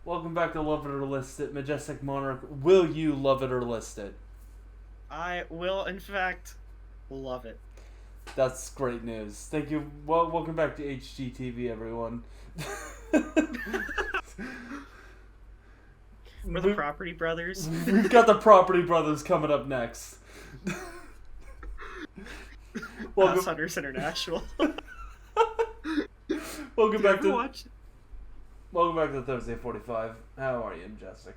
Welcome back to Love It or List It, Majestic Monarch. Will you love it or list it? I will, in fact, love it. That's great news. Thank you. Well, welcome back to HGTV, everyone. We're the Property Brothers. We've got the Property Brothers coming up next. House Hunters International. Welcome back to watch? Welcome back to Thursday 45. How are you, Majestic?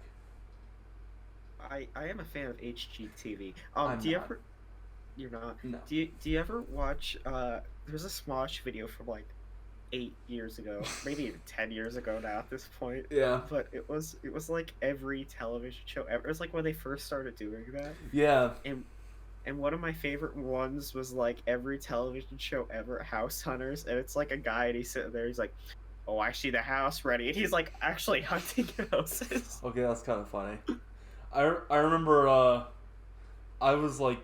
I am a fan of HGTV. I'm do you not. ever? You're not. No. Do you ever watch? There's a Smosh video from like 8 years ago, maybe even 10 years ago now at this point. Yeah. But it was like every television show ever. It was like when they first started doing that. Yeah. And one of my favorite ones was like every television show ever, House Hunters, and it's like a guy and he's sitting there, he's like, "Oh, I see the house ready," and he's like actually hunting houses. Okay, that's kind of funny. I remember I was like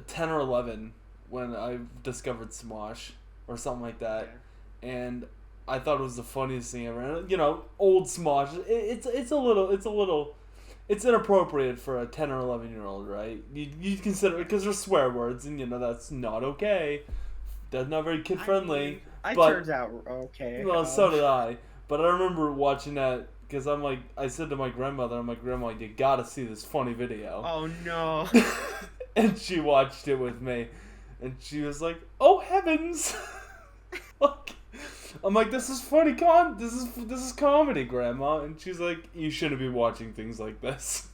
10 or 11 when I discovered Smosh or something like that, and I thought it was the funniest thing ever. And, you know, old Smosh. It's inappropriate for a 10 or 11-year-old, right? You consider it because there's swear words, and you know that's not okay. That's not very kid friendly. I turned out okay. Well, so did I. But I remember watching that because I said to my grandmother, I'm like, "Grandma, you gotta see this funny video." Oh no. And she watched it with me, and she was like, "Oh heavens!" I'm like, "This is funny this is comedy, Grandma," and she's like, "You shouldn't be watching things like this."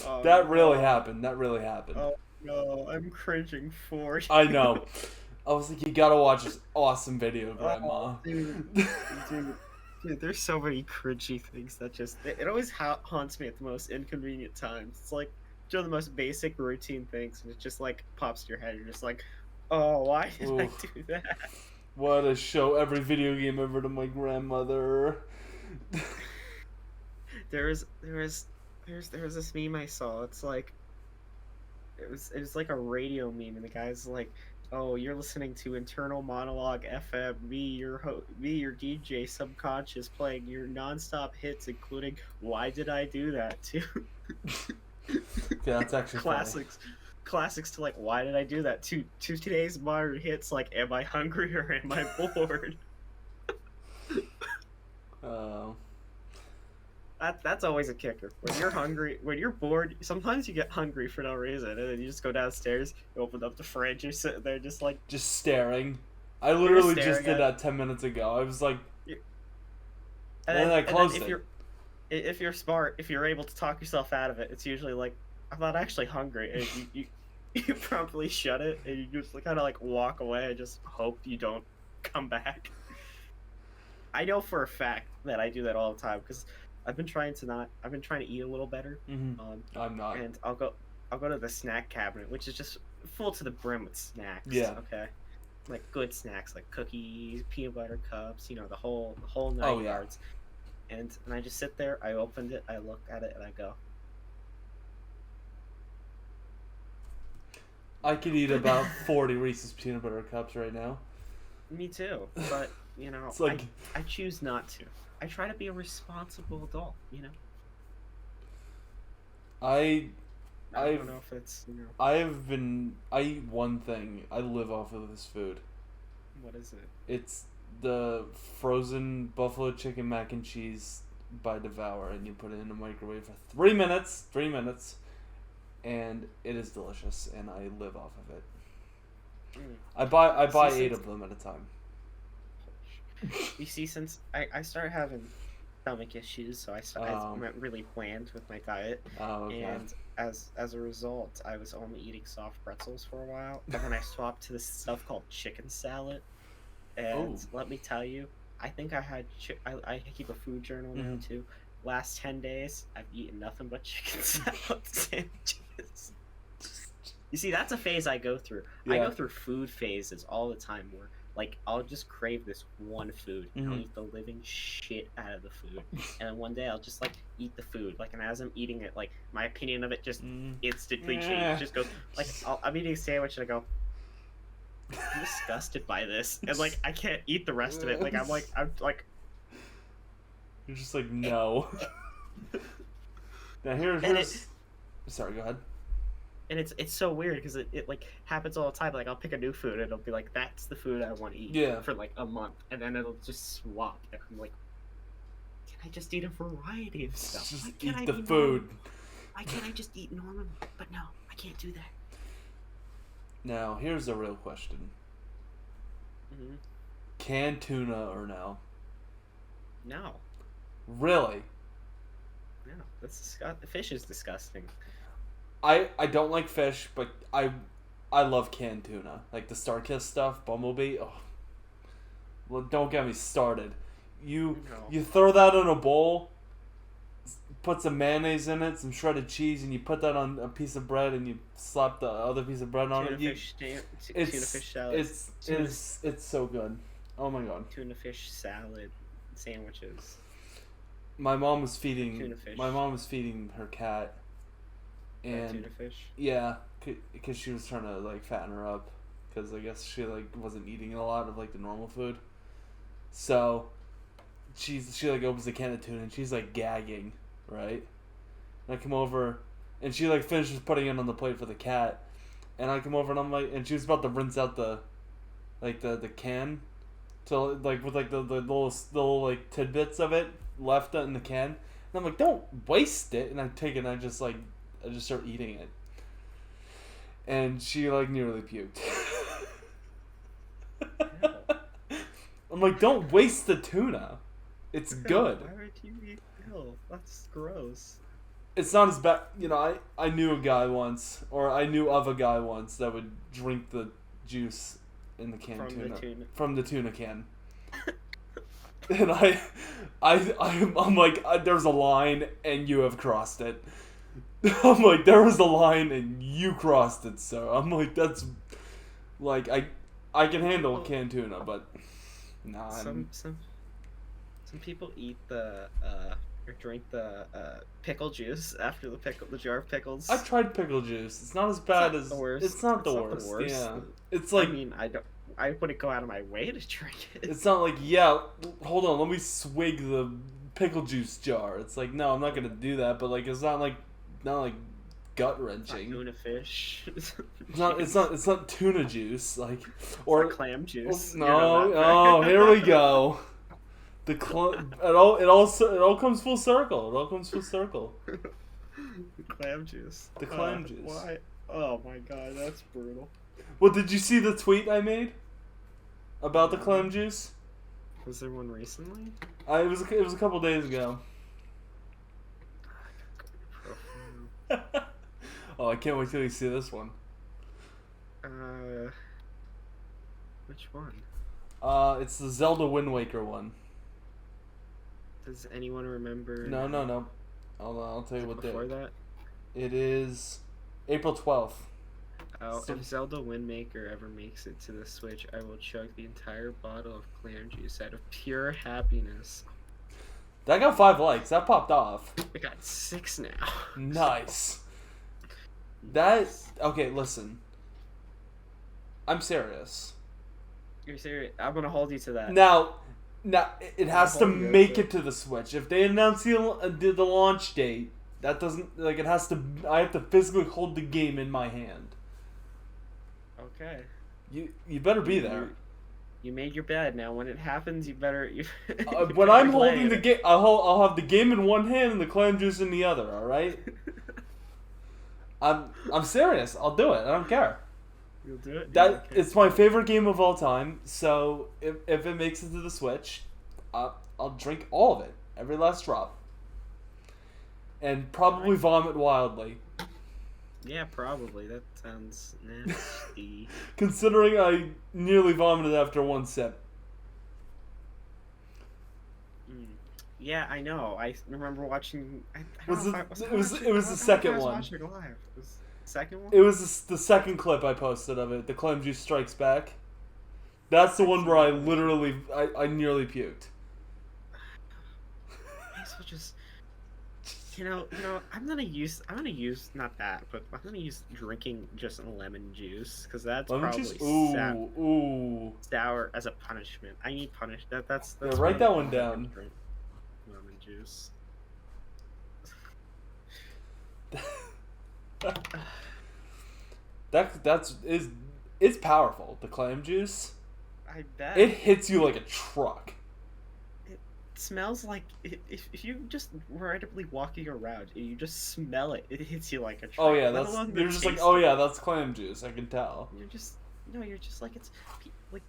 That really happened. Oh no, I'm cringing for you. I know. I was like, "You gotta watch this awesome video, Grandma." Dude, there's so many cringy things that just it always haunts me at the most inconvenient times. It's like one of the most basic routine things, and it just like pops to your head. You're just like, "Oh, why did I do that?" What a show every video game ever to my grandmother. There was this meme I saw. It's like it was like a radio meme, and the guy's like, "Oh, you're listening to Internal Monologue FM, me your DJ Subconscious playing your nonstop hits, including Why Did I Do That too?" Yeah, that's actually Classics to like Why Did I Do That to today's modern hits like Am I Hungry or Am I Bored? That's always a kicker. When you're hungry, when you're bored, sometimes you get hungry for no reason, and then you just go downstairs, you open up the fridge, you're sitting there just like... Just staring. I literally just did that 10 minutes ago. I was like... And then I closed it. If you're smart, if you're able to talk yourself out of it, it's usually like, I'm not actually hungry, and you promptly shut it, and you just kind of like walk away and just hope you don't come back. I know for a fact that I do that all the time, because... I've been trying to eat a little better. Mm-hmm. I'm not. And I'll go to the snack cabinet, which is just full to the brim with snacks. Yeah. Okay. Like good snacks, like cookies, peanut butter cups, you know, the whole 9 yards. And I just sit there. I opened it. I look at it, and I go. I could eat about 40 Reese's peanut butter cups right now. Me too, but you know, it's like... I choose not to. I try to be a responsible adult, you know. I don't know if it's, you know. I eat one thing. I live off of this food. What is it? It's the frozen buffalo chicken mac and cheese by Devour, and you put it in the microwave for 3 minutes. 3 minutes, and it is delicious, and I live off of it. I buy 8 of them at a time. You see, since I started having stomach issues, so I went really bland with my diet, and as a result, I was only eating soft pretzels for a while, and then I swapped to this stuff called chicken salad, and let me tell you, I think I keep a food journal now too. Last 10 days, I've eaten nothing but chicken salad sandwiches. You see, that's a phase I go through. Yeah. I go through food phases all the time where, like, I'll just crave this one food, and I'll eat the living shit out of the food, and then one day I'll just, like, eat the food, like, and as I'm eating it, like, my opinion of it just instantly changes, just goes, like, I'm eating a sandwich, and I go, I'm disgusted by this, and, like, I can't eat the rest of it, like, I'm You're just like, no. Now here's... Sorry, go ahead. And it's so weird because it like happens all the time. Like I'll pick a new food and it'll be like that's the food I want to eat for like a month, and then it'll just swap. And I'm like, can I just eat a variety of stuff? Just eat the food. Normal? Why can't I just eat normal? But no, I can't do that. Now here's a real question. Mm-hmm. Canned tuna or no? No. Really? No, the fish is disgusting. I don't like fish, but I love canned tuna. Like the Starkist stuff, Bumblebee. Oh. Well, don't get me started. You throw that in a bowl, put some mayonnaise in it, some shredded cheese, and you put that on a piece of bread, and you slap the other piece of bread on it. Tuna fish salad. It's so good. Oh my god. Tuna fish salad sandwiches. My mom was feeding her cat. And tuna fish? Yeah, because she was trying to like fatten her up, because I guess she like wasn't eating a lot of like the normal food. So she like opens a can of tuna and she's like gagging, right? And I come over and she like finishes putting it on the plate for the cat, and I come over and I'm like, and she was about to rinse out the can, so like with like the little like tidbits of it left in the can, and I'm like, don't waste it, and I take it and I just start eating it. And she like nearly puked. I'm like, don't waste the tuna. It's good. Why would you eat? Ew, that's gross. It's not as bad. You know, I knew a guy once, or I knew of a guy once that would drink the juice in the canned tuna. From the tuna can. And I'm like, there's a line and you have crossed it. I'm like, there was a line and you crossed it, sir. I'm like, that's like I can handle canned tuna, but nah. Some people eat or drink the pickle juice after the jar of pickles. I've tried pickle juice. It's not as bad as it's not the worst. Yeah, it's like, I mean, I wouldn't go out of my way to drink it. It's not like, hold on, let me swig the pickle juice jar. It's like, no, I'm not gonna do that. But like, it's not like gut wrenching. Tuna fish. It's not tuna juice, like, or clam juice. No, here we go. It all comes full circle. It all comes full circle. The clam juice. The clam juice. Why? Oh my god, that's brutal. Well, did you see the tweet I made about the clam juice? Was there one recently? It was a couple days ago. Oh, I can't wait till you see this one. Which one? It's the Zelda Wind Waker one. Does anyone remember? No. I'll tell you what day. Before that? It is April 12th. Oh, if Zelda Wind Waker ever makes it to the Switch, I will chug the entire bottle of clam juice out of pure happiness. That got 5 likes. That popped off. We got 6 now. Nice. Okay, listen. I'm serious. You're serious? I'm gonna hold you to that. Now, it has to make it to the Switch. If they announce the launch date, that doesn't, like, it has to. I have to physically hold the game in my hand. Okay. You better be there. You made your bed. Now, when it happens, you better. When I'm holding the game, I'll have the game in one hand and the clam juice in the other. All right. I'm serious. I'll do it. I don't care. You'll do it? It's my favorite game of all time, so if it makes it to the Switch, I'll drink all of it, every last drop. And probably vomit wildly. Yeah, probably. That sounds nasty. Considering I nearly vomited after one sip. Yeah, I know. I remember watching. It was the second one. It was the second one. It was the second clip I posted of it. The Clam Juice Strikes Back. That's the one where I literally I nearly puked. So just you know, I'm gonna use not that, but I'm gonna use drinking just lemon juice because that's lemon probably juice? sour as a punishment. I need punish. That's yeah, write that one down. Lemon juice. It's powerful. The clam juice. I bet it hits you like a truck. It smells like if you just randomly walking around and you just smell it, it hits you like a truck. Oh yeah, you're just like, oh yeah, that's clam juice. I can tell. You're just like it's like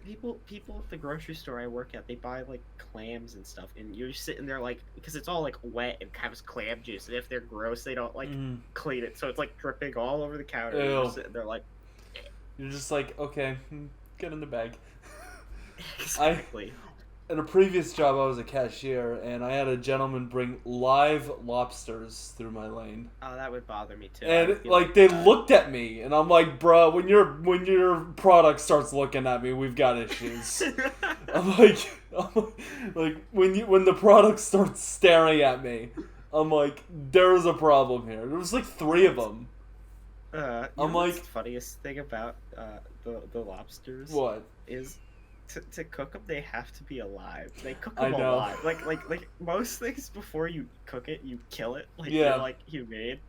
people at the grocery store I work at, they buy like clams and stuff, and you're sitting there like, because it's all like wet and has clam juice, and if they're gross, they don't like clean it, so it's like dripping all over the counter. And you're sitting there like, you're just like, okay, get in the bag. Exactly. In a previous job, I was a cashier, and I had a gentleman bring live lobsters through my lane. Oh, that would bother me too. And like they looked at me, and I'm like, "Bro, when your product starts looking at me, we've got issues." I'm like, when the product starts staring at me, I'm like, "There's a problem here." There was like 3 of them. I'm like, the funniest thing about the lobsters. What is? To cook them, they have to be alive. They cook them alive. Like most things, before you cook it, you kill it. Like they're like humane.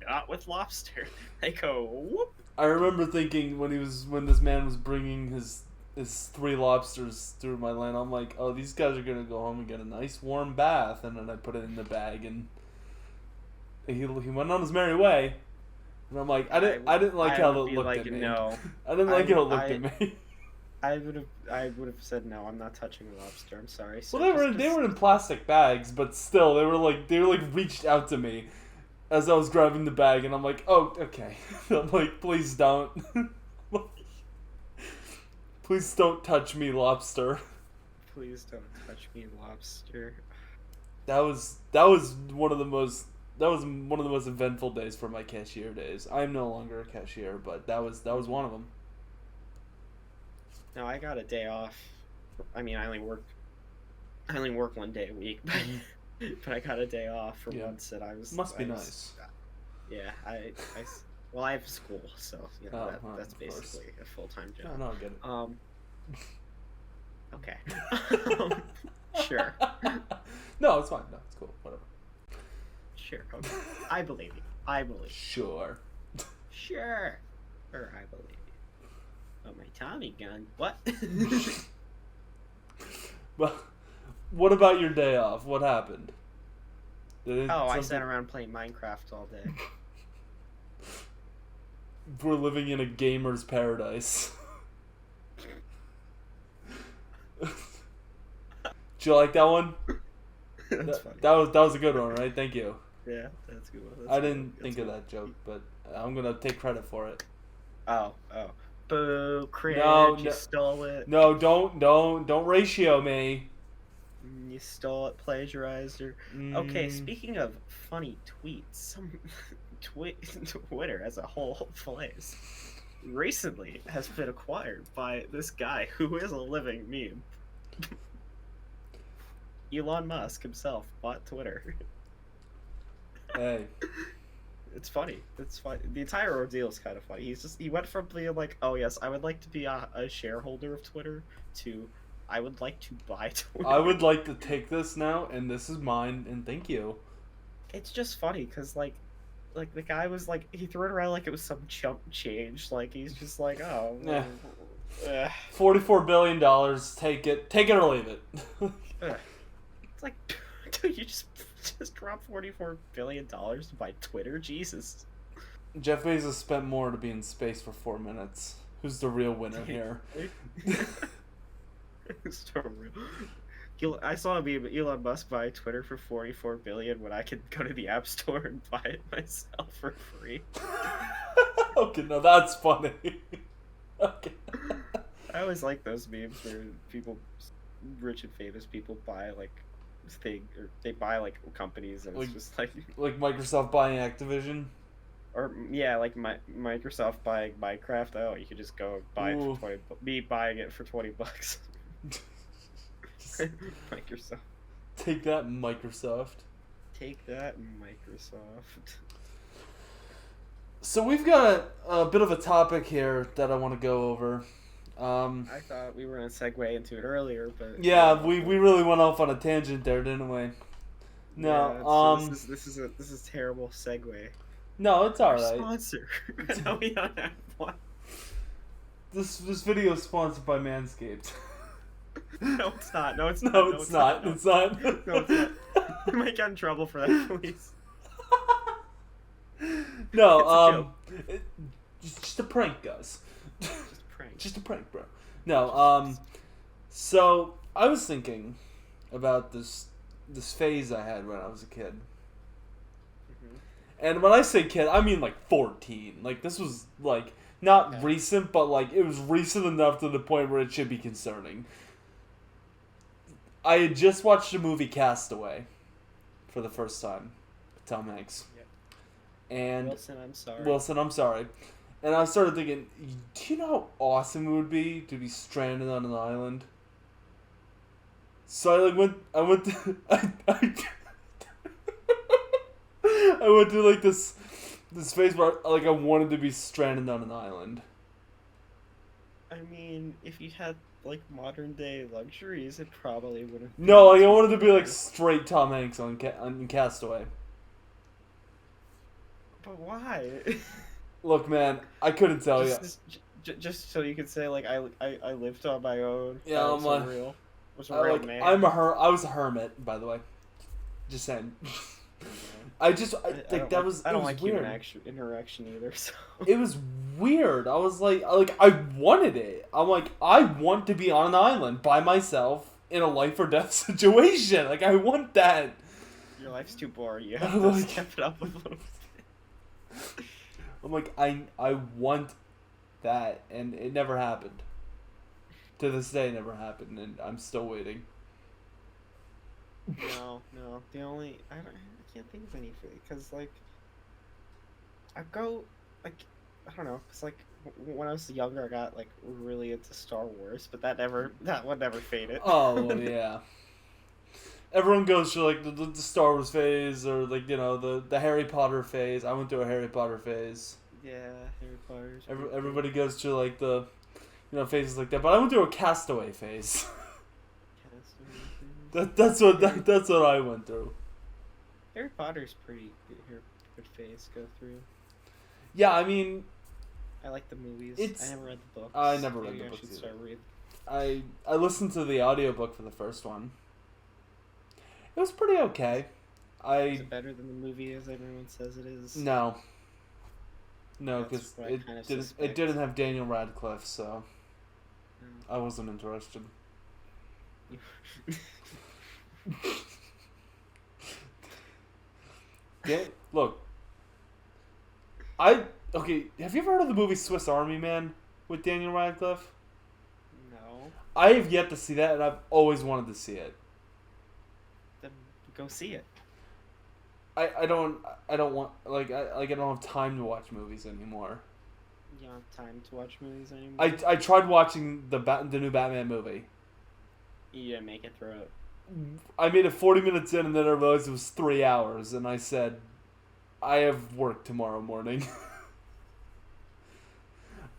Not with lobster. They go whoop. I remember thinking when this man was bringing his 3 lobsters through my lane, I'm like, oh, these guys are gonna go home and get a nice warm bath, and then I put it in the bag, and he went on his merry way. And I'm like, I didn't like how it looked at me. No. I didn't like how it looked at me. I would have said no. I'm not touching a lobster. I'm sorry. So well, they were in plastic bags, but still, they were like reached out to me as I was grabbing the bag, and I'm like, oh, okay. I'm like, please don't, please don't touch me, lobster. Please don't touch me, lobster. That was one of the most eventful days for my cashier days. I'm no longer a cashier, but that was one of them. No, I got a day off. I mean, I only work 1 day a week, but I got a day off for once, and I was nice. Yeah, I have school, so that's basically a full-time job. No, I get it. Okay. Sure. No, it's fine. No, it's cool. Whatever. Sure. Okay. I believe you. Sure. Sure. Or I believe you. Oh, my Tommy gun. What? Well, what about your day off? What happened? I sat around playing Minecraft all day. We're living in a gamer's paradise. Did you like that one? That's funny. That was a good one, right? Thank you. Yeah, that's a good one. I didn't think of that joke, but I'm gonna take credit for it. Oh. Boo, cringe, you stole it. No, don't ratio me. You stole it, plagiarized her. Okay, speaking of funny tweets, Twitter as a whole place recently has been acquired by this guy who is a living meme. Elon Musk himself bought Twitter. Hey. It's funny. It's funny. The entire ordeal is kind of funny. He went from being like, oh yes, I would like to be a shareholder of Twitter, to I would like to buy Twitter. I would like to take this now, and this is mine, and thank you. It's just funny because like the guy was like, he threw it around like it was some chump change. Like he's just like, oh. $44 billion. Take it or leave it. It's like, dude, you just dropped $44 billion to buy Twitter? Jesus. Jeff Bezos spent more to be in space for 4 minutes. Who's the real winner here? Who's the real? I saw a meme, Elon Musk buy Twitter for $44 billion when I could go to the App Store and buy it myself for free. Okay, no, that's funny. Okay. I always like those memes where rich and famous people buy like they buy like companies, and it's just like Microsoft buying Activision, or like Microsoft buying Minecraft. Oh, you could just go buy it for 20. Me buying it for $20. Microsoft. Take that, Microsoft. Take that, Microsoft. So we've got a bit of a topic here that I want to go over. I thought we were gonna segue into it earlier, but yeah, we really went off on a tangent there, didn't we? No, yeah, this is terrible segue. No, it's alright. Sponsor. No, we don't have one. This video is sponsored by Manscaped. No, it's not. No, it's not. No, it's not. It's not. No, it's not. You might get in trouble for that, please. No, just a prank, guys. Just a prank. Just a prank, bro. No, so I was thinking about this phase I had when I was a kid. Mm-hmm. And when I say kid, I mean like 14. Like, this was like not recent, but like it was recent enough to the point where it should be concerning. I had just watched the movie Castaway for the first time. Tom Hanks. Yep. And Wilson, I'm sorry. And I started thinking, do you know how awesome it would be to be stranded on an island? So I went to I went to like this phase where like I wanted to be stranded on an island. I mean, if you had like modern day luxuries, it probably would have. No, like I wanted to be like straight Tom Hanks on Castaway. But why? Look, man, I couldn't tell you. Just so you could say like I lived on my own. Yeah, I'm a real. Was a real man. I was a hermit, by the way. Just saying. I don't like human interaction either. So it was weird. I was like I wanted it. I'm like, I want to be on an island by myself in a life or death situation. Like, I want that. Your life's too boring. You have to step it up a little bit. I'm like, I want that, and it never happened. To this day, it never happened, and I'm still waiting. No. The only I can't think of anything because like I don't know. Cause like when I was younger, I got like really into Star Wars, but that one never faded. Oh yeah. Everyone goes through like the Star Wars phase, or like, you know, the Harry Potter phase. I went through a Harry Potter phase. Yeah, Harry Potter's. Everybody goes through like the, you know, phases like that. But I went through a Castaway phase. That's what I went through. Harry Potter's pretty good phase to go through. Yeah, I mean, I like the movies. I never read the books. I never read the books either. I listened to the audiobook for the first one. It was pretty okay. Is it better than the movie as everyone says it is? No, because it didn't have Daniel Radcliffe, so I wasn't interested. Yeah, look. Have you ever heard of the movie Swiss Army Man with Daniel Radcliffe? No. I have yet to see that, and I've always wanted to see it. Then go see it. I don't want I don't have time to watch movies anymore. You don't have time to watch movies anymore? I tried watching the new Batman movie. You didn't make it through it. I made it 40 minutes in, and then I realized it was 3 hours, and I said, I have work tomorrow morning.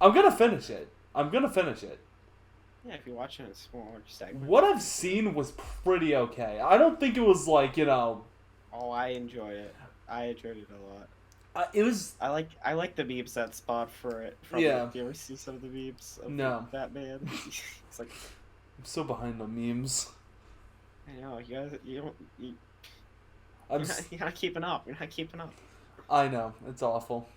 I'm gonna finish it. Yeah, if you're watching a smaller segment. What I've seen was pretty okay. I don't think it was like, you know... Oh, I enjoy it. I enjoyed it a lot. It was... I like the memes that spot for it. Yeah. Do you ever see some of the memes of Batman? It's like... I'm so behind on memes. I know, you're not keeping up. You're not keeping up. I know, it's awful.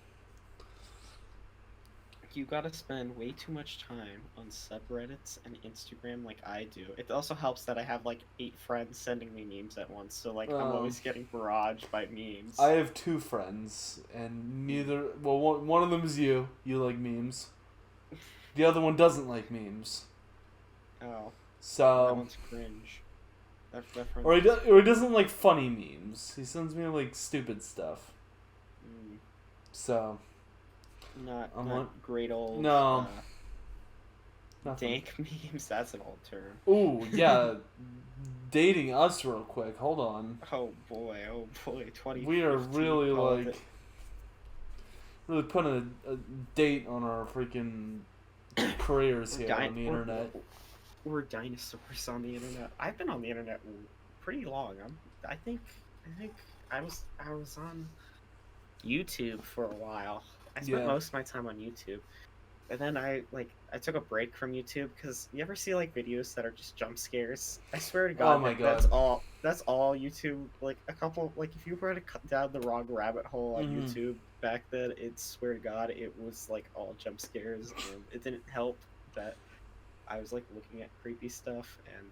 You gotta spend way too much time on subreddits and Instagram like I do. It also helps that I have like 8 friends sending me memes at once, so like I'm always getting barraged by memes. I have 2 friends, and one of them is you. You like memes. The other one doesn't like memes. Oh. So... That one's cringe. Or he doesn't like funny memes. He sends me like stupid stuff. So... Not great old... No. Dank memes, that's an old term. Ooh, yeah. Dating us real quick. Hold on. Oh boy. 20. We are really like... Really putting a date on our freaking careers here on the internet. We're dinosaurs on the internet. I've been on the internet pretty long. I think I was on YouTube for a while. I spent most of my time on YouTube. And then I took a break from YouTube because you ever see like videos that are just jump scares? I swear to God, oh my God. that's all YouTube. Like a couple, like if you were to cut down the wrong rabbit hole on YouTube back then, swear to God, it was like all jump scares, and it didn't help that I was like looking at creepy stuff. And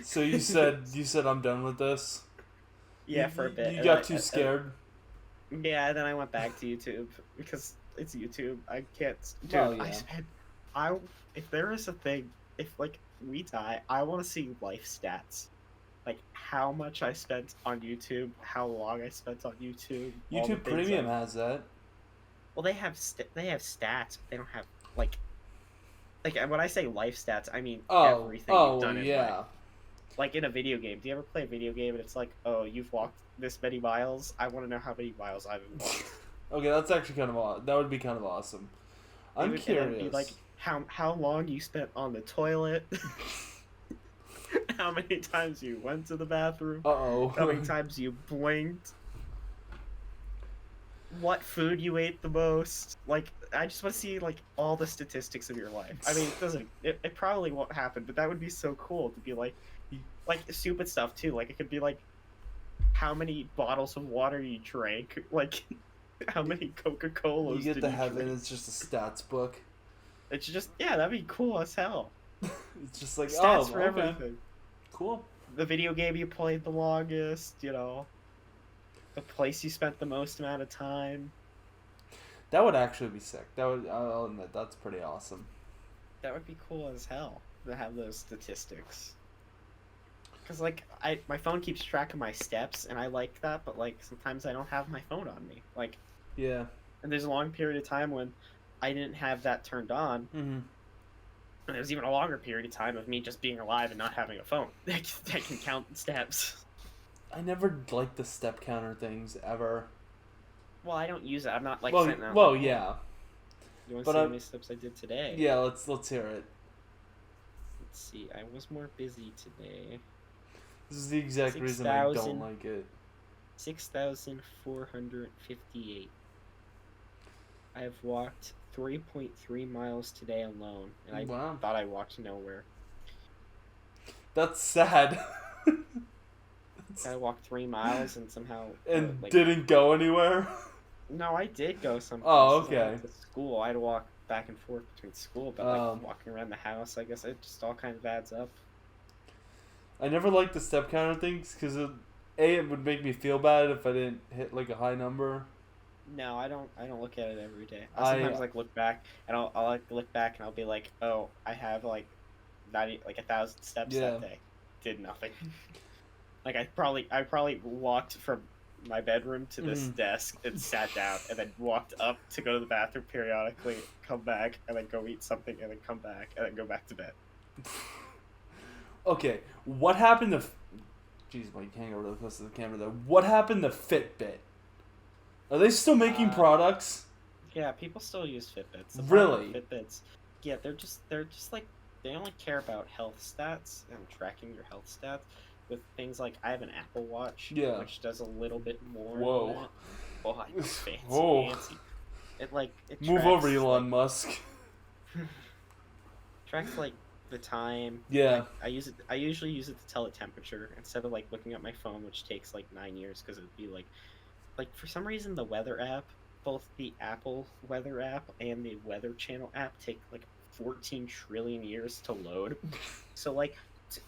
so you said I'm done with this. Yeah, for a bit. You got too scared. Yeah, then I went back to YouTube because it's YouTube. I can't. Dude, well, yeah. if there is a thing, if like we die, I want to see life stats, like how much I spent on YouTube, how long I spent on YouTube. YouTube Premium has that. Well, they have stats. They don't have like when I say life stats, I mean everything you've done in life. Like in a video game. Do you ever play a video game and it's like, oh, you've walked this many miles? I want to know how many miles I've walked. Okay, that's actually that would be kind of awesome. I'm curious. Be like how long you spent on the toilet. How many times you went to the bathroom. Uh-oh. How many times you blinked. What food you ate the most. Like, I just want to see like all the statistics of your life. I mean, it probably won't happen, but that would be so cool to be like stupid stuff too. Like it could be like how many bottles of water you drank, like how many Coca-Colas you get to heaven, it's just a stats book. It's just, yeah, that'd be cool as hell. It's just like stats for everything. Cool. The video game you played the longest, you know, the place you spent the most amount of time. That would actually be sick. I'll admit, that's pretty awesome. That would be cool as hell to have those statistics. Because, like, my phone keeps track of my steps, and I like that, but, like, sometimes I don't have my phone on me. Like, yeah. And there's a long period of time when I didn't have that turned on. Mm-hmm. And there's even a longer period of time of me just being alive and not having a phone that can count steps. I never liked the step counter things, ever. Well, I don't use it. I'm not, like, sitting out. Well, yeah. You want to see how many steps I did today? Yeah, let's hear it. Let's see. I was more busy today. This is the exact reason I don't like it. 6,458. I have walked 3.3 miles today alone, and I thought I walked nowhere. That's sad. I walked 3 miles and somehow... And didn't go anywhere? No, I did go someplace. Oh, okay. I went to school. I had to walk back and forth between school, but like walking around the house, I guess it just all kind of adds up. I never liked the step counter things because it would make me feel bad if I didn't hit like a high number. No, I don't look at it every day. I sometimes like look back and I'll like look back and I'll be like, oh, I have like 1,000 steps that day. Did nothing. Like I probably walked from my bedroom to this desk and sat down and then walked up to go to the bathroom periodically, come back and then go eat something and then come back and then go back to bed. Okay, what happened to... Jeez, Mike, you can't go really close to the camera there. What happened to Fitbit? Are they still making products? Yeah, people still use Fitbits. Really? Fitbits. Yeah, they're just like, they only care about health stats and tracking your health stats. With things like, I have an Apple Watch, which does a little bit more. Whoa. Oh, I know, fancy. It move tracks, over, Elon Musk. Tracks like the time. Yeah. Like, I usually use it to tell the temperature instead of like looking at my phone, which takes like 9 years because it'd be like for some reason the weather app, both the Apple weather app and the Weather Channel app take like 14 trillion years to load. So like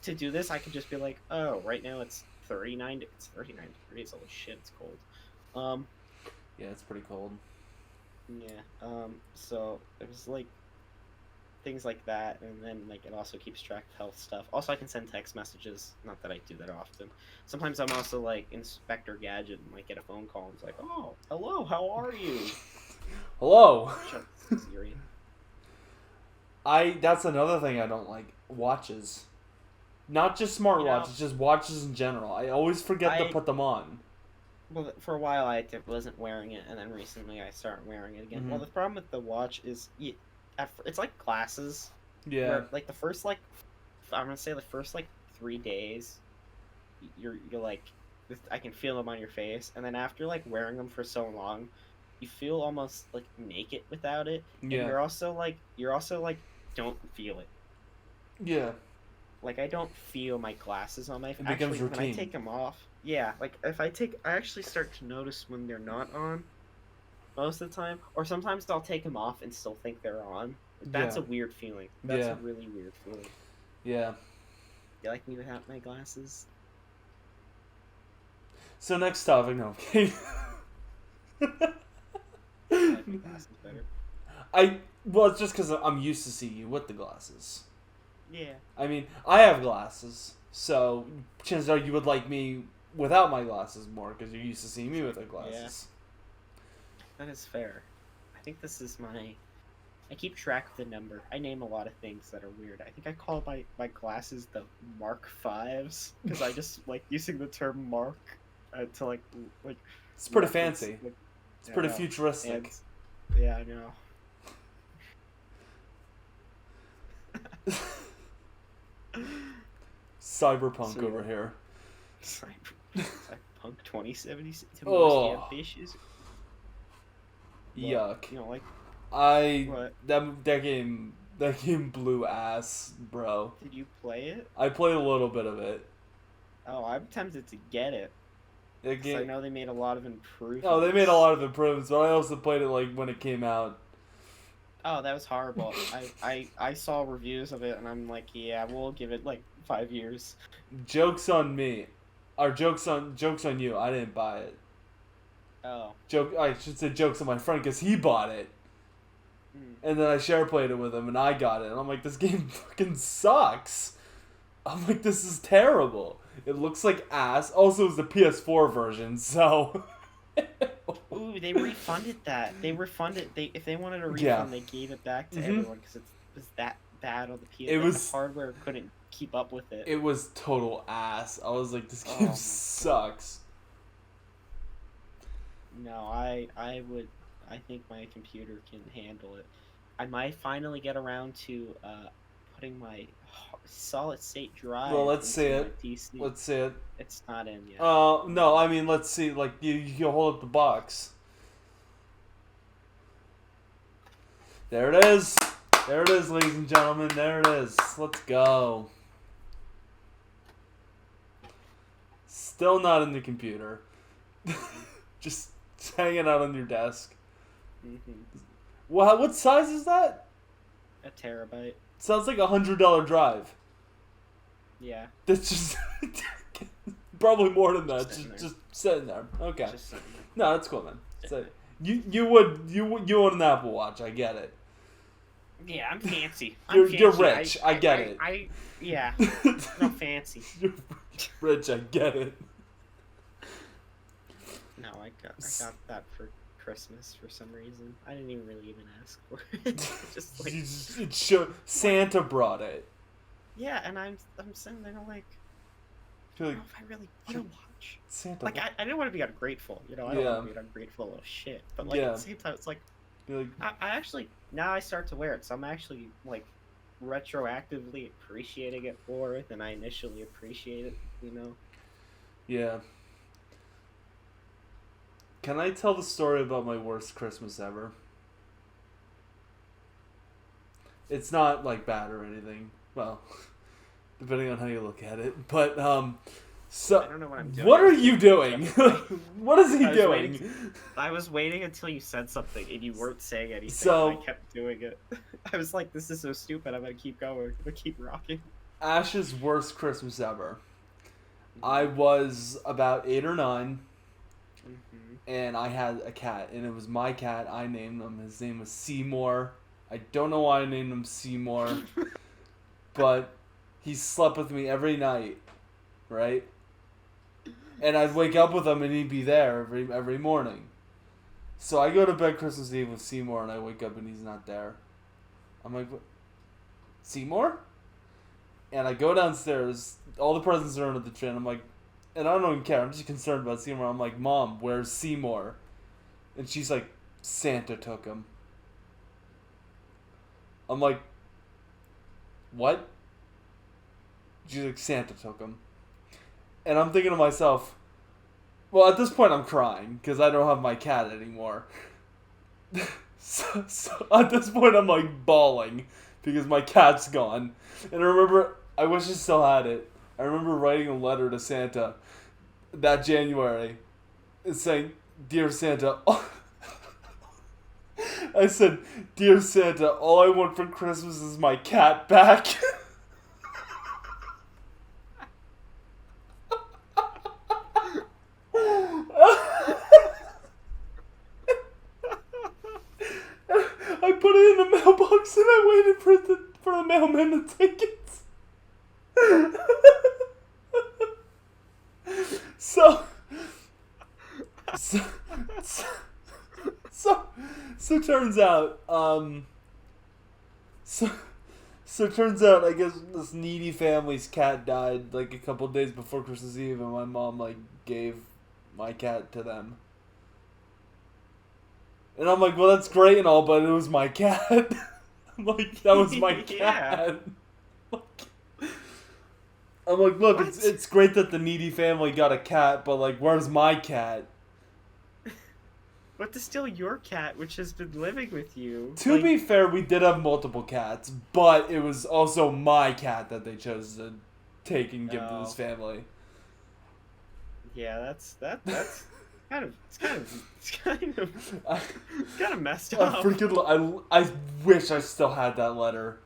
to do this, I could just be like, oh, right now it's 39 degrees. Holy shit, it's cold. Yeah, it's pretty cold. Yeah. So it was like things like that, and then like it also keeps track of health stuff. Also, I can send text messages. Not that I do that often. Sometimes I'm also like Inspector Gadget and like get a phone call and it's like, oh, hello, how are you? Hello. Shut Siri. That's another thing I don't like. Watches. Not just smartwatches, just watches in general. I always forget to put them on. Well, for a while I wasn't wearing it, and then recently I started wearing it again. Well, the problem with the watch is it's like glasses. Yeah. Where, like the first like, I'm gonna say the first like 3 days, you're like, I can feel them on your face, and then after like wearing them for so long, you feel almost like naked without it. Yeah. And you're also like don't feel it. Yeah. Like I don't feel my glasses on my face. It becomes actually, routine. When I take them off, yeah, like I actually start to notice when they're not on most of the time, or sometimes I'll take them off and still think they're on. That's a weird feeling. That's a really weird feeling. Yeah. You like me without my glasses? So next topic, no. I like my glasses better. Well, it's just because I'm used to seeing you with the glasses. Yeah. I mean, I have glasses, so chances are you would like me without my glasses more because you're used to seeing me with the glasses. Yeah. That is fair. I think this is my... I keep track of the number. I name a lot of things that are weird. I think I call my glasses the Mark Fives because I just like using the term Mark to like. It's pretty fancy. It's pretty futuristic. And, yeah, I know. Cyberpunk over here. Cyberpunk 2077. Oh. Ambitious. Yuck. You know, like. What? That game blew ass, bro. Did you play it? I played a little bit of it. Oh, I'm tempted to get it. I know they made a lot of improvements. Oh, they made a lot of improvements, but I also played it like when it came out. Oh, that was horrible. I saw reviews of it and I'm like, yeah, we'll give it like 5 years. Joke's on me. Or joke's on you. I didn't buy it. Oh. I should say jokes on my friend because he bought it. And then I share played it with him and I got it. And I'm like, this game fucking sucks. I'm like, this is terrible. It looks like ass. Also, it's the PS4 version, so... Ooh, they refunded that. If they wanted a refund, they gave it back to everyone because it was that bad on the PS. The hardware couldn't keep up with it. It was total ass. I was like, this game sucks. No, I think my computer can handle it. I might finally get around to putting my solid state drive. Well, let's see it. PC. Let's see it. It's not in yet. No, I mean, let's see. Like, you hold up the box. There it is. There it is, ladies and gentlemen. There it is. Let's go. Still not in the computer. Just hanging out on your desk. Mm-hmm. What size is that? A terabyte. Sounds like $100 drive. Yeah. That's just probably more than that. Just sitting there. Okay. Just sitting there. No, that's cool, man. So, you want an Apple Watch? I get it. Yeah, I'm fancy. You're rich. I get it. Yeah. No fancy. You're rich. I get it. No, I got that for Christmas for some reason. I didn't even ask for it. Just like Santa brought it. Yeah, and I'm sitting there like, I don't know if I really want to watch. Santa. Like I didn't want to be ungrateful, I don't want to be an ungrateful little shit. But like at the same time, it's like, I actually now I start to wear it, so I'm actually like retroactively appreciating it more than I initially appreciated. Yeah. Can I tell the story about my worst Christmas ever? It's not, like, bad or anything. Well, depending on how you look at it. But, so... I don't know what I'm doing. What are you doing? What is he doing? I was waiting until you said something, and you weren't saying anything, so I kept doing it. I was like, this is so stupid, I'm gonna keep going. I'm gonna keep rocking. Ash's worst Christmas ever. I was about 8 or 9. And I had a cat, and it was my cat. I named him. His name was Seymour. I don't know why I named him Seymour, but he slept with me every night, right? And I'd wake up with him, and he'd be there every morning. So I go to bed Christmas Eve with Seymour, and I wake up, and he's not there. I'm like, what? Seymour? And I go downstairs. All the presents are under the tree, and I'm like, and I don't even care. I'm just concerned about Seymour. I'm like, Mom, where's Seymour? And she's like, Santa took him. I'm like, what? She's like, Santa took him. And I'm thinking to myself, well, at this point I'm crying because I don't have my cat anymore. So at this point I'm like bawling because my cat's gone. And I remember, I wish I still had it. I remember writing a letter to Santa that January saying, Dear Santa, I said, Dear Santa, all I want for Christmas is my cat back. I put it in the mailbox and I waited for the mailman to take it. So turns out, so turns out, I guess this needy family's cat died like a couple days before Christmas Eve, and my mom like gave my cat to them. And I'm like, well, that's great and all, but it was my cat. I'm like, that was my cat. I'm like, look, it's great that the needy family got a cat, but like, where's my cat? But to steal your cat, which has been living with you. To be fair, we did have multiple cats, but it was also my cat that they chose to take and give to this family. Yeah, that's kind of messed up. I wish I still had that letter.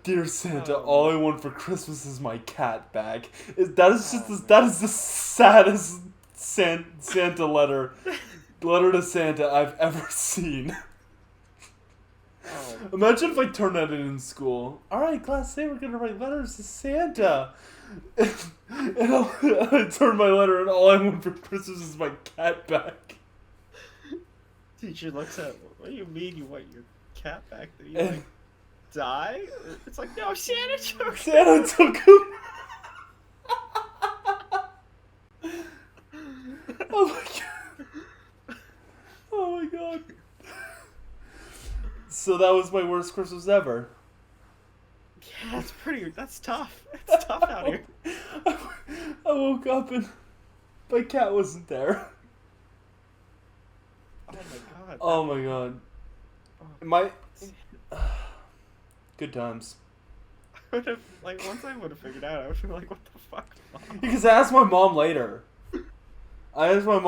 Dear Santa, all I want for Christmas is my cat back. That is the saddest Santa letter to Santa I've ever seen. Imagine if I turned that in school. Alright, class, today we're gonna write letters to Santa. And I turn my letter and all I want for Christmas is my cat back. Teacher looks at, what do you mean you want your cat back? Did you like die? It's like, no, Santa took him. Oh my god. Oh my god. So that was my worst Christmas ever. Yeah, that's tough. It's tough out here. I woke up and my cat wasn't there. Oh my god. Oh my god. My good times. I would have, like, once I would have figured out, I would have been like, what the fuck? Because I asked my mom later. Later in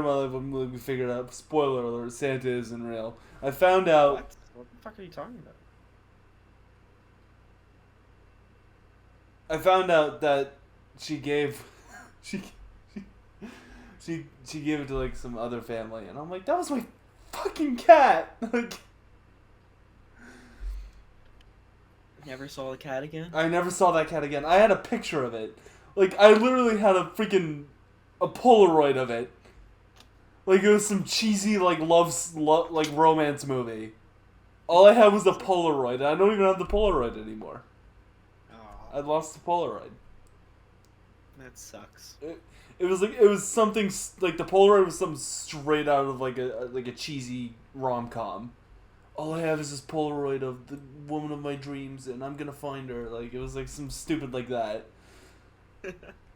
my life when we figured out, spoiler alert, Santa isn't real. I found out... What the fuck are you talking about? I found out that she gave... She gave it to, like, some other family. And I'm like, that was my fucking cat! Like... Never saw the cat again? I never saw that cat again. I had a picture of it. Like, I literally had a Polaroid of it. Like, it was some cheesy, like, romance movie. All I had was the Polaroid, and I don't even have the Polaroid anymore. I lost the Polaroid. That sucks. It was something, like, the Polaroid was something straight out of, like a cheesy rom-com. All I have is this Polaroid of the woman of my dreams, and I'm gonna find her. Like, it was like some stupid like that.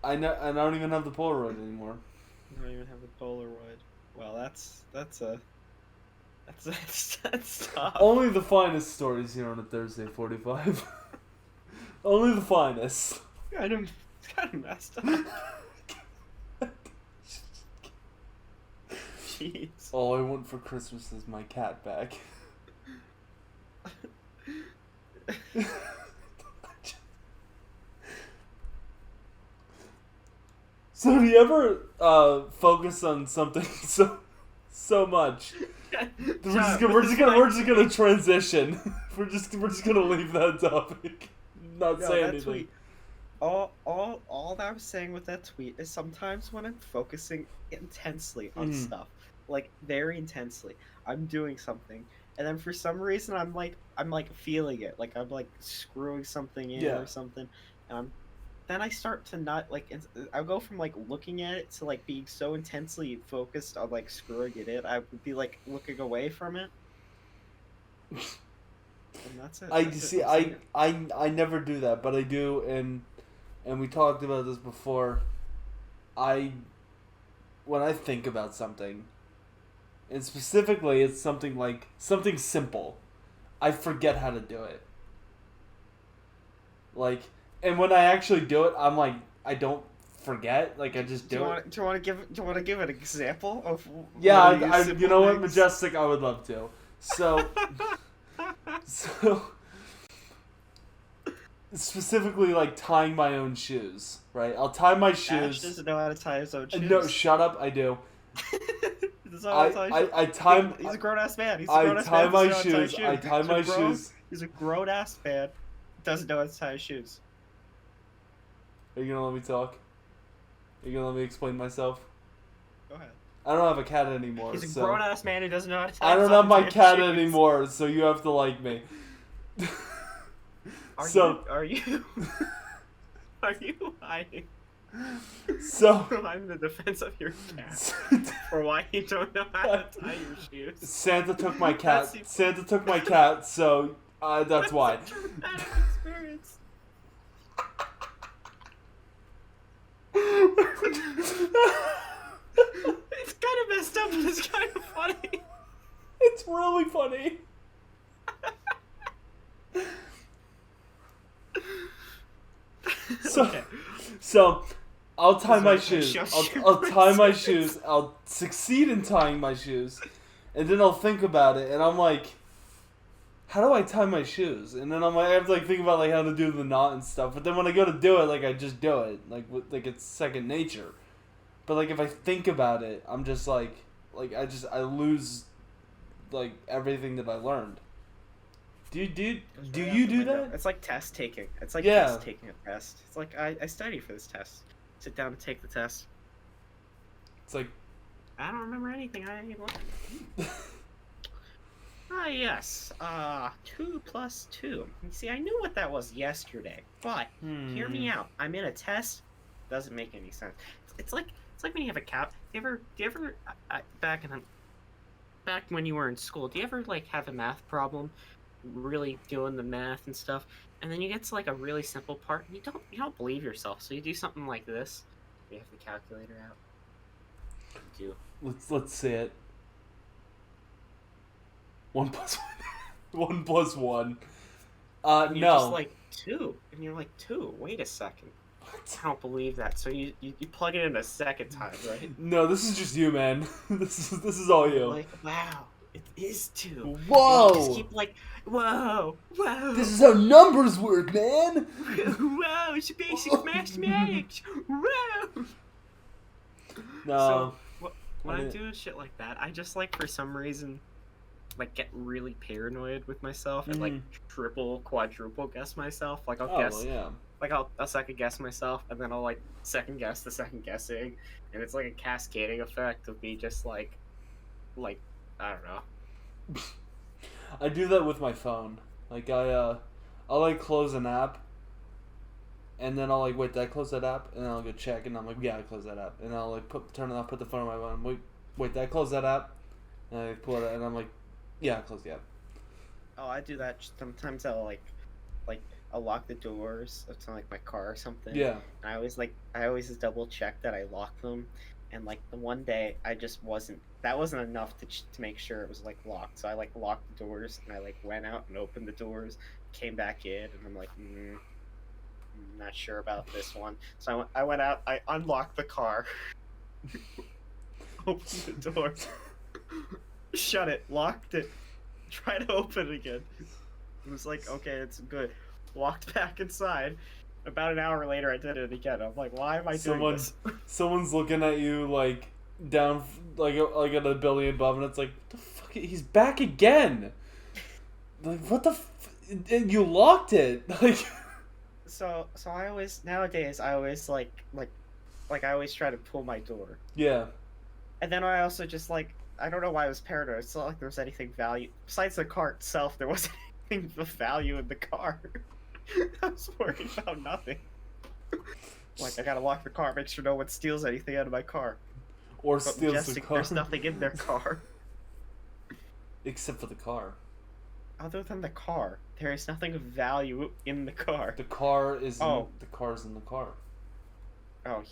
I don't even have the Polaroid anymore. You don't even have the Polaroid. Well, that's tough. Only the finest stories here on a Thursday 45. Only the finest. It's kind of messed up. Jeez. All I want for Christmas is my cat back. So do you ever focus on something so much? We're just gonna transition. We're just gonna leave that topic. Not say anything. Tweet, all that I was saying with that tweet is sometimes when I'm focusing intensely on stuff, like very intensely, I'm doing something, and then for some reason I'm like feeling it, like I'm like screwing something in or something, and then I start to not like. I go from like looking at it to like being so intensely focused on like screwing it in. I would be like looking away from it. And that's it. I see. I never do that, but I do, and we talked about this before. When I think about something, and specifically it's something simple, I forget how to do it. Like, and when I actually do it, I'm like, I don't forget. Like, I just do it. Do you want to give an example of? Yeah, you know what, Majestic, I would love to. So, specifically, like, tying my own shoes, right? I'll tie my shoes. Ash doesn't know how to tie his own shoes. No, shut up, I do. He's a grown-ass man. I tie my shoes. He's a grown-ass man. Doesn't know how to tie his shoes. Are you gonna let me talk? Are you gonna let me explain myself? Go ahead. I don't have a cat anymore. He's a grown-ass man who doesn't know how to tie I don't have my cat anymore, so you have to like me. Are you hiding? So I'm in the defense of your cat for why you don't know how to tie your shoes. Santa took my cat. Santa took my cat, so that's why. Such a bad experience. It's kind of messed up, but it's kind of funny. It's really funny. So, I'll tie my shoes. I'll tie my shoes. I'll succeed in tying my shoes, and then I'll think about it, and I'm like, how do I tie my shoes? And then I'm like, I have to like think about like how to do the knot and stuff. But then when I go to do it, like I just do it, like it's second nature. But like if I think about it, I'm just like I lose like everything that I learned. Do you do that? It's like test taking. It's like test taking a test. It's like I study for this test. Sit down and take the test. It's like I don't remember anything. I ain't looking. Yes. 2 plus 2. You see, I knew what that was yesterday, but hear me out. I'm in a test. Doesn't make any sense. It's like when you have a cap. Do you ever back when you were in school? Do you ever like have a math problem, really doing the math and stuff, and then you get to like a really simple part, and you don't believe yourself, so you do something like this. You have the calculator out. You do. Let's see it. 1 plus 1. 1 plus 1. You're no. just like 2, and you're like 2. Wait a second. What? I don't believe that. So you plug it in a second time, right? No, this is just you, man. this is all you. Like, wow, it is 2. Whoa. And you just keep like, whoa. This is how numbers work, man. Whoa, it's basic mathematics. Whoa. No. So when I do shit like that, I just like for some reason. Like get really paranoid with myself and like triple, quadruple guess myself. Like I'll guess, like I'll second guess myself, and then I'll like second guess the second guessing, and it's like a cascading effect of me just like I don't know. I do that with my phone. Like I'll like close an app, and then I'll like wait, did I close that app? And then I'll go check, and I'm like, yeah, I closed that app, and I'll like turn it off, put the phone on my phone. Wait, did I close that app? And I pull it out, and I'm like. Yeah, close the app. Oh, I do that. Sometimes I'll I'll lock the doors of like my car or something. Yeah. And I always just double check that I lock them, and like the one day I just wasn't. That wasn't enough to make sure it was like locked. So I like locked the doors, and I like went out and opened the doors, came back in, and I'm like, I'm not sure about this one. So I went out. I unlocked the car, opened the door. Shut it, locked it, try to open it again. It was like, okay, it's good. Walked back inside. About an hour later, I did it again. I'm like, why am I doing this? Someone's looking at you like down, like at a building above, and it's like, what the fuck? He's back again. Like, what the? You locked it. Like. So I always nowadays I always like I always try to pull my door. Yeah. And then I also just like. I don't know why I was paranoid. It's not like there was anything value besides the car itself. There wasn't anything of value in the car. I was worried about nothing. Like I gotta lock the car, make sure no one steals anything out of my car. Or steals Majestic, the car. There's nothing in their car. Except for the car. other than the car, there is nothing of value in the car. The car is the car's in the car. Oh,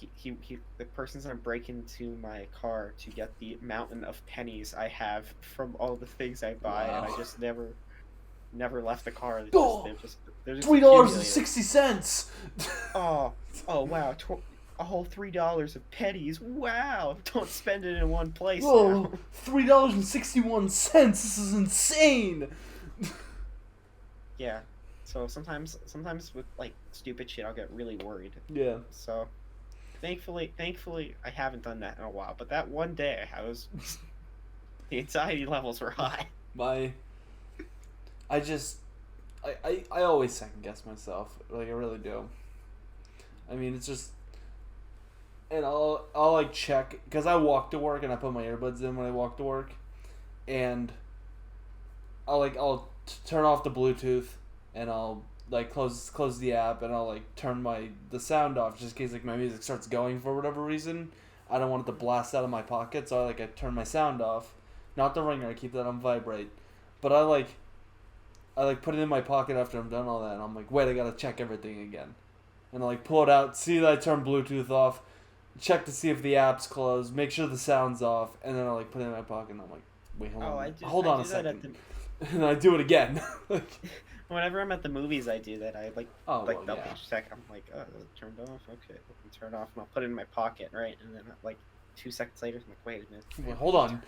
the person's gonna break into my car to get the mountain of pennies I have from all the things I buy, and I just never left the car. They're just $3.60. Oh wow, a whole $3 of pennies. Wow, don't spend it in one place. Whoa, $3.61. This is insane. Yeah. So sometimes with like stupid shit, I'll get really worried. Yeah. So. Thankfully, I haven't done that in a while. But that one day, the anxiety levels were high. I always second guess myself. Like I really do. I mean, it's just, and I'll like check because I walk to work and I put my earbuds in when I walk to work, and I'll turn off the Bluetooth and I'll like close the app and I'll like turn the sound off just in case like my music starts going for whatever reason. I don't want it to blast out of my pocket, so I turn my sound off. Not the ringer, I keep that on vibrate. But I put it in my pocket after I'm done all that and I'm like, wait, I gotta check everything again. And I like pull it out, see that I turn Bluetooth off, check to see if the app's closed, make sure the sound's off, and then I like put it in my pocket and I'm like, wait, hold on a second. And I do it again. Whenever I'm at the movies, I do that. I double check. I'm like, oh, is it turned off? Okay, let me turn it off, and I'll put it in my pocket, right? And then like 2 seconds later, I'm like, wait a minute. Well, hold on.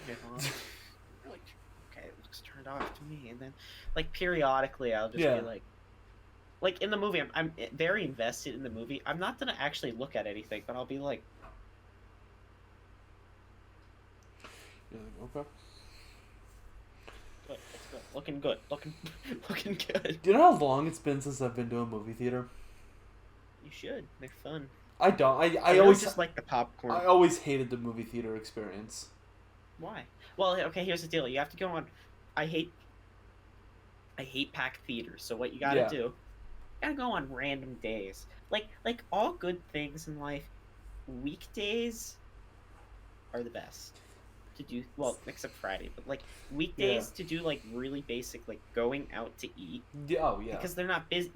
Like, okay, it looks turned off to me. And then like periodically, I'll just be like in the movie, I'm very invested in the movie. I'm not gonna actually look at anything, but I'll be like, okay. Good. It's good. Looking good. Looking good. Do you know how long it's been since I've been to a movie theater? You should. They're fun. I don't. I always just like the popcorn. I always hated the movie theater experience. Why? Well, okay. Here's the deal. You have to go on. I hate packed theaters. So what you gotta do? You gotta go on random days. Like all good things in life, weekdays are the best to do, well, except Friday, but like weekdays to do like really basic, like going out to eat. Because they're not busy.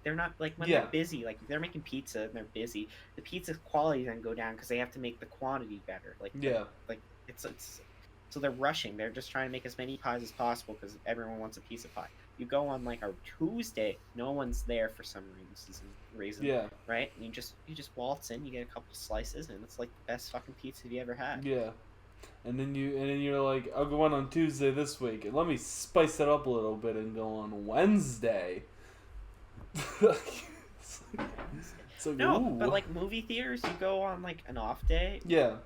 They're not like when they're busy. Like if they're making pizza and they're busy, the pizza quality then go down because they have to make the quantity better. Like it's so they're rushing. They're just trying to make as many pies as possible because everyone wants a piece of pie. You go on like a Tuesday, no one's there for some reason. Right? And you just waltz in, you get a couple slices, and it's like the best fucking pizza you ever had. Yeah. And then you're like, I'll go on Tuesday this week, and let me spice it up a little bit and go on Wednesday. No, but like movie theaters, you go on like an off day. Yeah.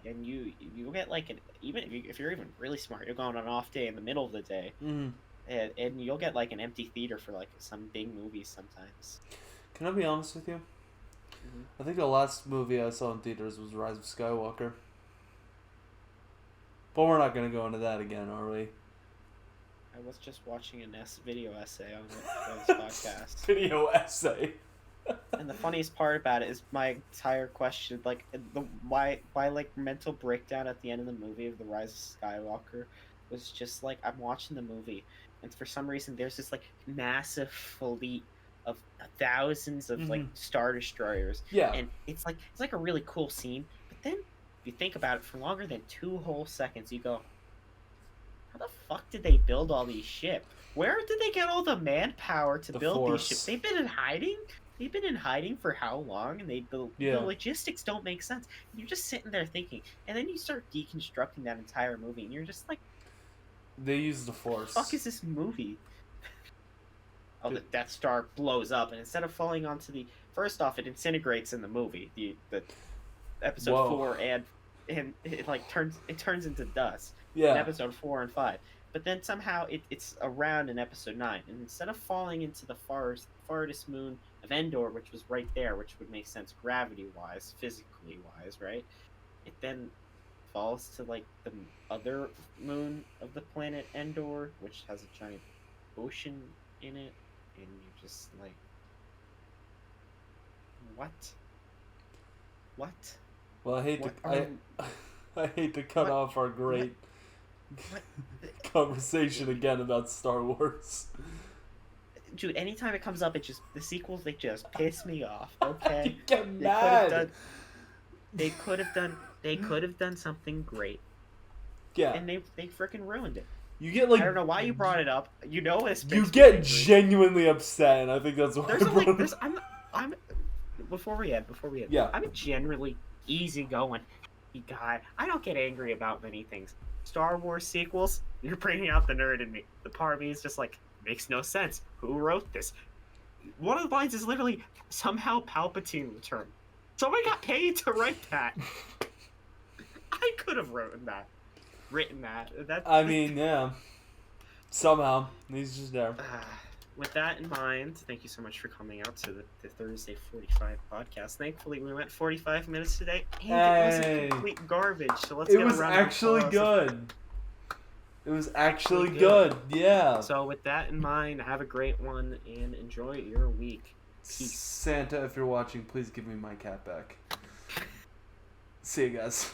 And you get like even if you're even really smart, you'll go on an off day in the middle of the day. Mm-hmm. And you'll get like an empty theater for like some big movies sometimes. Can I be honest with you? Mm-hmm. I think the last movie I saw in theaters was Rise of Skywalker. But we're not going to go into that again, are we? I was just watching a video essay on this podcast. Video essay. And the funniest part about it is my entire question, like why like mental breakdown at the end of the movie of the Rise of Skywalker was just like I'm watching the movie, and for some reason there's this like massive fleet of thousands of like Star Destroyers. Yeah. And it's like a really cool scene, but then if you think about it for longer than 2 whole seconds, you go, how the fuck did they build all these ships? Where did they get all the manpower to build these ships? They've been in hiding? They've been in hiding for how long? And the logistics don't make sense. And you're just sitting there thinking. And then you start deconstructing that entire movie. And you're just like... They use the Force. What the fuck is this movie? Oh, the Death Star blows up. And instead of falling onto the... First off, it disintegrates in the movie. The episode 4 and it like turns into dust in episode 4 and 5, but then somehow it's around in episode 9, and instead of falling into the farthest moon of Endor, which was right there, which would make sense gravity wise, physically wise, right, it then falls to like the other moon of the planet Endor, which has a giant ocean in it, and you're just like, what? Well, I hate to cut off our great conversation again about Star Wars. Dude, anytime it comes up, the sequels, they just piss me off. Okay, You get mad. They could have done something great. Yeah, and they freaking ruined it. You get like, I don't know why you brought it up. You know it's you get genuinely upset, and I think that's why. I'm before we end. Yeah. I'm a generally easygoing guy. I don't get angry about many things. Star Wars sequels, you're bringing out the nerd in me. The part of me is just like, makes no sense. Who wrote this? One of the lines is literally, somehow Palpatine returned. Somebody got paid to write that. I could have written that. I mean, yeah. Somehow. He's just there. With that in mind, thank you so much for coming out to the Thursday 45 podcast. Thankfully, we went 45 minutes today, and it wasn't complete garbage, so let's get a round of applause. It was actually good. Yeah. So with that in mind, have a great one, and enjoy your week. Peace. Santa, if you're watching, please give me my cat back. See you guys.